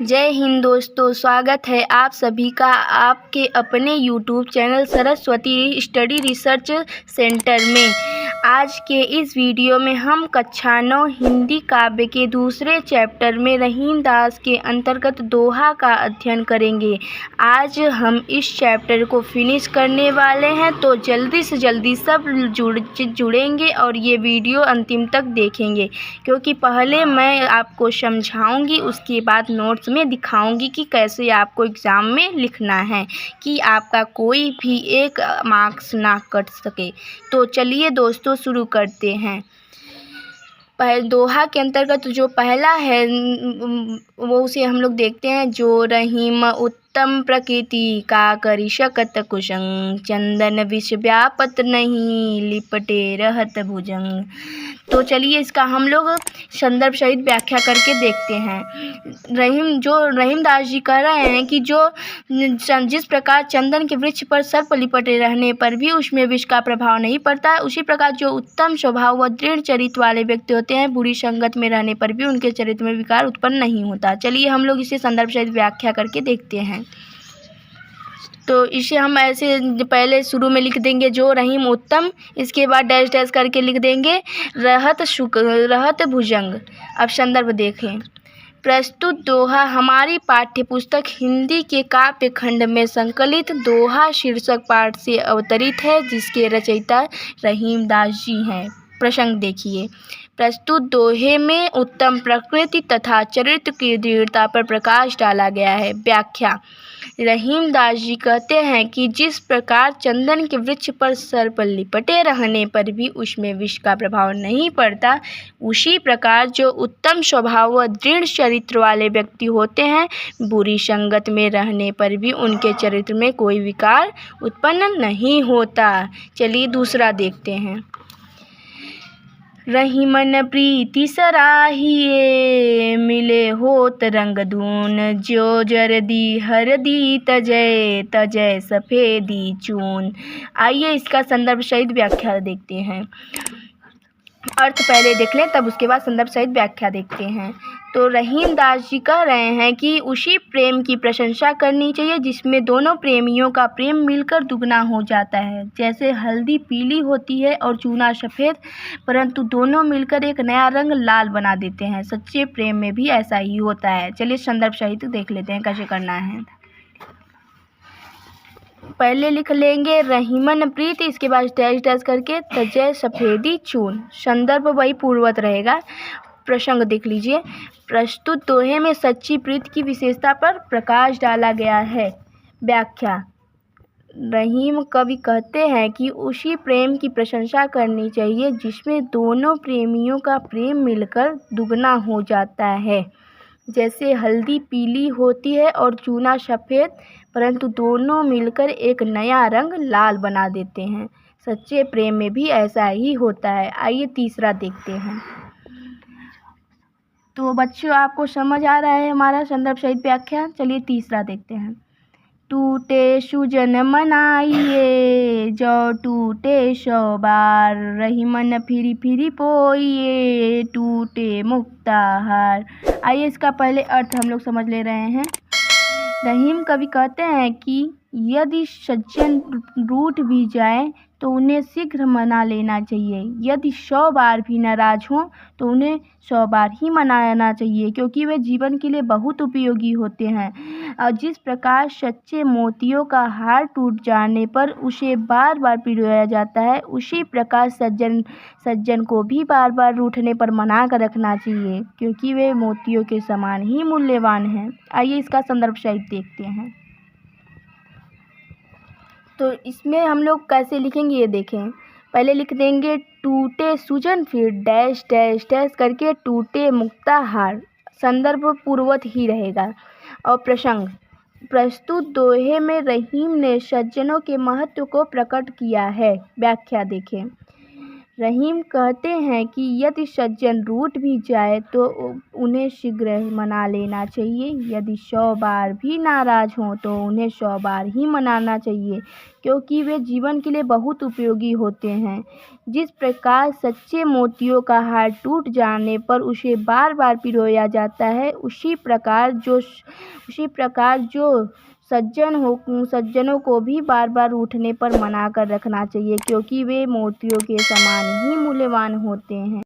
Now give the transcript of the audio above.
जय हिंद दोस्तों, स्वागत है आप सभी का आपके अपने YouTube channel Saraswati study research centre में। आज के इस वीडियो में हम कक्षा 9 हिंदी काव्य के दूसरे चैप्टर में रहीम दास के अंतर्गत दोहा का अध्ययन करेंगे। आज हम इस चैप्टर को फिनिश करने वाले हैं, तो जल्दी से जल्दी सब जुड़ेंगे और ये वीडियो अंतिम तक देखेंगे, क्योंकि पहले मैं आपको समझाऊंगी, उसके बाद नोट्स में दिखाऊंगी कि कैसे आपको एग्ज़ाम में लिखना है, कि आपका कोई भी एक मार्क्स ना कट सके। तो चलिए दोस्तों शुरू करते हैं। दोहा के अंतर्गत जो पहला है वो उसे हम लोग देखते हैं। जो रहीम उत्तम प्रकृति का करी शकत कुशंग, चंदन विष व्यापत नहीं लिपटे रहत भुजंग। तो चलिए इसका हम लोग संदर्भ सहित व्याख्या करके देखते हैं। रहीम दास जी कह रहे हैं कि जिस प्रकार चंदन के वृक्ष पर सर्प लिपटे रहने पर भी उसमें विष का प्रभाव नहीं पड़ता है, उसी प्रकार जो उत्तम स्वभाव व दृढ़ चरित्र वाले व्यक्ति होते हैं, बुरी संगत में रहने पर भी उनके चरित्र में विकार उत्पन्न नहीं होता। चलिए हम लोग इसे संदर्भ सहित व्याख्या करके देखते हैं। तो इसे हम ऐसे पहले शुरू में लिख देंगे जो रहीम उत्तम, इसके बाद डैश डैश करके लिख देंगे रहत भुजंग। अब संदर्भ देखें। प्रस्तुत दोहा हमारी पाठ्य पुस्तक हिंदी के काव्य खंड में संकलित दोहा शीर्षक पाठ से अवतरित है, जिसके रचयिता रहीम दास जी हैं। प्रसंग देखिए। प्रस्तुत दोहे में उत्तम प्रकृति तथा चरित्र की दृढ़ता पर प्रकाश डाला गया है। व्याख्या। रहीम दास जी कहते हैं कि जिस प्रकार चंदन के वृक्ष पर सर्प लिपटे रहने पर भी उसमें विष का प्रभाव नहीं पड़ता, उसी प्रकार जो उत्तम स्वभाव व दृढ़ चरित्र वाले व्यक्ति होते हैं, बुरी संगत में रहने पर भी उनके चरित्र में कोई विकार उत्पन्न नहीं होता। चलिए दूसरा देखते हैं। रहीमन प्रीति सराहिए, मिले होत रंग धून, जो जरदी हरदी तजय तजय सफेदी चून। आइए इसका संदर्भ सहित व्याख्या देखते हैं। अर्थ पहले देख लें, तब उसके बाद संदर्भ सहित व्याख्या देखते हैं। तो रहीम दास जी कह रहे हैं कि उसी प्रेम की प्रशंसा करनी चाहिए जिसमें दोनों प्रेमियों का प्रेम मिलकर दुगना हो जाता है। जैसे हल्दी पीली होती है और चूना सफ़ेद, परंतु दोनों मिलकर एक नया रंग लाल बना देते हैं। सच्चे प्रेम में भी ऐसा ही होता है। चलिए संदर्भ सहित देख लेते हैं कैसे करना है। पहले लिख लेंगे रहीमन प्रीति, इसके बाद डैश डैश करके तजय सफ़ेदी चून। संदर्भ वही पूर्ववत रहेगा। प्रसंग देख लीजिए। प्रस्तुत दोहे में सच्ची प्रीति की विशेषता पर प्रकाश डाला गया है। व्याख्या। रहीम कवि कहते हैं कि उसी प्रेम की प्रशंसा करनी चाहिए जिसमें दोनों प्रेमियों का प्रेम मिलकर दुगना हो जाता है। जैसे हल्दी पीली होती है और चूना सफ़ेद, परंतु दोनों मिलकर एक नया रंग लाल बना देते हैं। सच्चे प्रेम में भी ऐसा ही होता है। आइए तीसरा देखते हैं। तो बच्चों आपको समझ आ रहा है हमारा संदर्भ सहित व्याख्या। चलिए तीसरा देखते हैं। टूटे सुजन मनाइए, जो टूटे सौ बार, रहीमन फिरी फिरी पोइए, टूटे मुक्ताहार। आइए इसका पहले अर्थ हम लोग समझ ले रहे हैं। रहीम कवि कहते हैं कि यदि सज्जन रूठ भी जाए तो उन्हें शीघ्र मना लेना चाहिए। यदि 100 बार भी नाराज़ हों तो उन्हें 100 बार ही मनाना चाहिए, क्योंकि वे जीवन के लिए बहुत उपयोगी होते हैं। और जिस प्रकार सच्चे मोतियों का हार टूट जाने पर उसे बार बार पिरोया जाता है, उसी प्रकार सज्जन को भी बार बार रूठने पर मना कर रखना चाहिए, क्योंकि वे मोतियों के समान ही मूल्यवान हैं। आइए इसका संदर्भ सहित देखते हैं। तो इसमें हम लोग कैसे लिखेंगे ये देखें। पहले लिख देंगे टूटे सुजन, फिर डैश डैश डैश करके टूटे मुक्ताहार। संदर्भ पूर्ववत ही रहेगा। और प्रसंग। प्रस्तुत दोहे में रहीम ने सज्जनों के महत्व को प्रकट किया है। व्याख्या देखें। रहीम कहते हैं कि यदि सज्जन रूठ भी जाए तो उन्हें शीघ्र मना लेना चाहिए। यदि 100 बार भी नाराज़ हों तो उन्हें 100 बार ही मनाना चाहिए, क्योंकि वे जीवन के लिए बहुत उपयोगी होते हैं। जिस प्रकार सच्चे मोतियों का हार टूट जाने पर उसे बार बार पिरोया जाता है, उसी प्रकार जो सज्जनों को भी बार बार रूठने पर मना कर रखना चाहिए, क्योंकि वे मोतियों के समान ही मूल्यवान होते हैं।